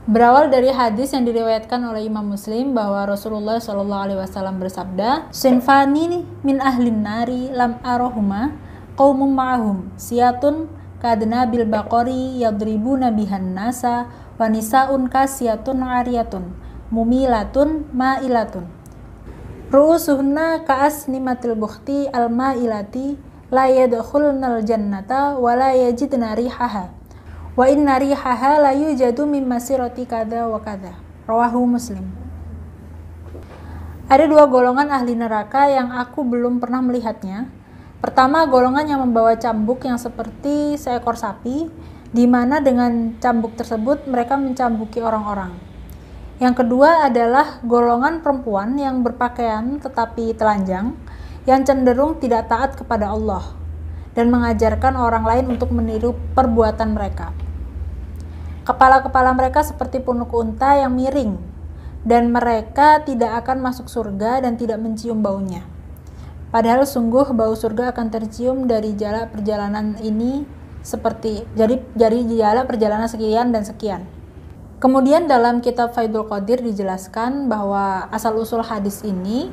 Berawal dari hadis yang diriwayatkan oleh Imam Muslim bahwa Rasulullah SAW bersabda, "Sinfani min ahlin nari lam arohuma qaumum ma'ahum siyatun kadna bil baqari yadribuna bihan nasa wa nisaun kasiyatun ariyatun mumilatun ma'ilatun ru'usuhunna ka'asnimatil bukhti al-ma'ilati la yadkhulnal jannata wa la yajidna rihaha wa inna rihaha la yujadu min masirati kada wa kada." Rawahu Muslim. Ada dua golongan ahli neraka yang aku belum pernah melihatnya. Pertama, golongan yang membawa cambuk yang seperti seekor sapi, di mana dengan cambuk tersebut mereka mencambuki orang-orang. Yang kedua adalah golongan perempuan yang berpakaian tetapi telanjang, yang cenderung tidak taat kepada Allah dan mengajarkan orang lain untuk meniru perbuatan mereka. Kepala-kepala mereka seperti punuk unta yang miring, dan mereka tidak akan masuk surga dan tidak mencium baunya. Padahal sungguh bau surga akan tercium dari jala perjalanan ini seperti dari jala perjalanan sekian dan sekian. Kemudian dalam kitab Faidul Qadir dijelaskan bahwa asal-usul hadis ini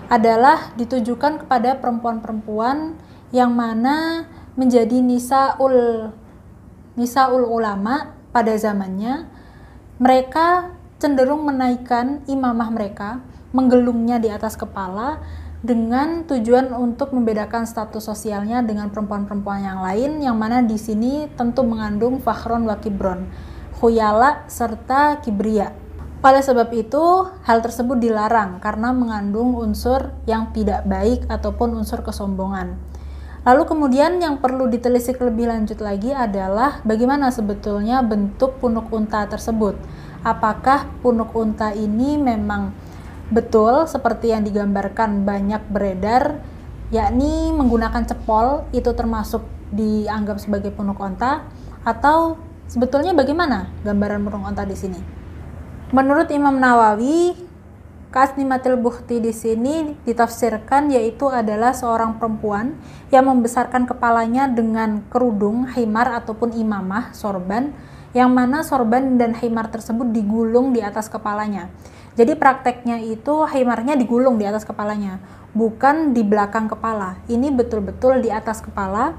adalah ditujukan kepada perempuan-perempuan yang mana menjadi nisaul ulama pada zamannya. Mereka cenderung menaikkan imamah mereka, menggelungnya di atas kepala dengan tujuan untuk membedakan status sosialnya dengan perempuan-perempuan yang lain, yang mana di sini tentu mengandung fakhron wa kibron, khuyala serta kibria. Oleh sebab itu, hal tersebut dilarang karena mengandung unsur yang tidak baik ataupun unsur kesombongan. Lalu kemudian yang perlu ditelisik lebih lanjut lagi adalah bagaimana sebetulnya bentuk punuk unta tersebut. Apakah punuk unta ini memang betul seperti yang digambarkan banyak beredar, yakni menggunakan cepol, itu termasuk dianggap sebagai punuk unta, atau sebetulnya bagaimana gambaran punuk unta di sini? Menurut Imam Nawawi, Kasnimatil Bukhti di sini ditafsirkan yaitu adalah seorang perempuan yang membesarkan kepalanya dengan kerudung, himar ataupun imamah, sorban, yang mana sorban dan himar tersebut digulung di atas kepalanya. Jadi prakteknya itu himarnya digulung di atas kepalanya, bukan di belakang kepala. Ini betul-betul di atas kepala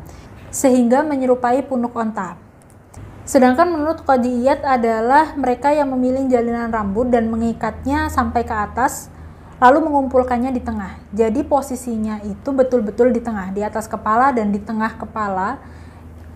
sehingga menyerupai punuk onta. Sedangkan menurut Qadiyat adalah mereka yang memilih jalinan rambut dan mengikatnya sampai ke atas, lalu mengumpulkannya di tengah. Jadi posisinya itu betul-betul di tengah, di atas kepala dan di tengah kepala,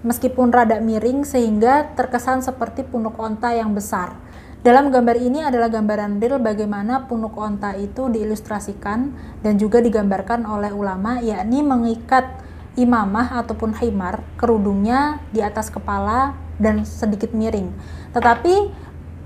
meskipun rada miring sehingga terkesan seperti punuk onta yang besar. Dalam gambar ini adalah gambaran real bagaimana punuk onta itu diilustrasikan dan juga digambarkan oleh ulama, yakni mengikat imamah ataupun himar, kerudungnya di atas kepala dan sedikit miring. Tetapi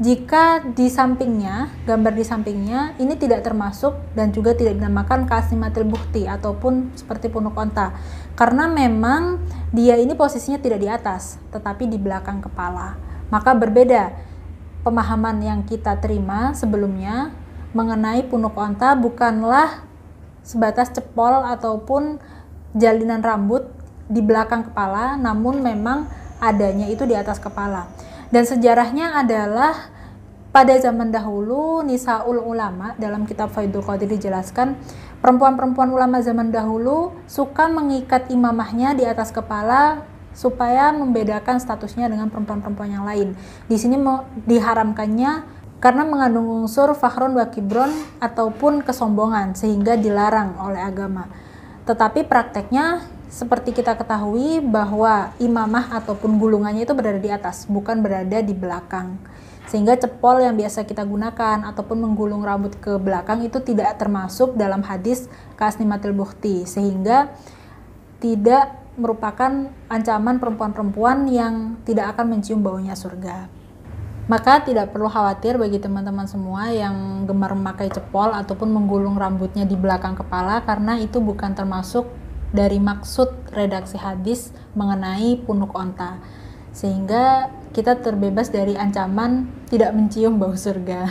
jika di sampingnya, gambar di sampingnya ini tidak termasuk dan juga tidak dinamakan kasnimatil bukhti ataupun seperti punuk onta, karena memang dia ini posisinya tidak di atas tetapi di belakang kepala. Maka berbeda pemahaman yang kita terima sebelumnya mengenai punuk onta, bukanlah sebatas cepol ataupun jalinan rambut di belakang kepala, namun memang adanya itu di atas kepala. Dan sejarahnya adalah pada zaman dahulu nisaul ulama, dalam kitab Faidul Qadir dijelaskan perempuan-perempuan ulama zaman dahulu suka mengikat imamahnya di atas kepala supaya membedakan statusnya dengan perempuan-perempuan yang lain. Di sini diharamkannya karena mengandung unsur fakhron wa kibron ataupun kesombongan sehingga dilarang oleh agama. Tetapi prakteknya seperti kita ketahui bahwa imamah ataupun gulungannya itu berada di atas, bukan berada di belakang. Sehingga cepol yang biasa kita gunakan ataupun menggulung rambut ke belakang itu tidak termasuk dalam hadis kasnimatil bukhti, sehingga tidak merupakan ancaman perempuan-perempuan yang tidak akan mencium baunya surga. Maka tidak perlu khawatir bagi teman-teman semua yang gemar memakai cepol ataupun menggulung rambutnya di belakang kepala, karena itu bukan termasuk dari maksud redaksi hadis mengenai punuk onta, sehingga kita terbebas dari ancaman tidak mencium bau surga.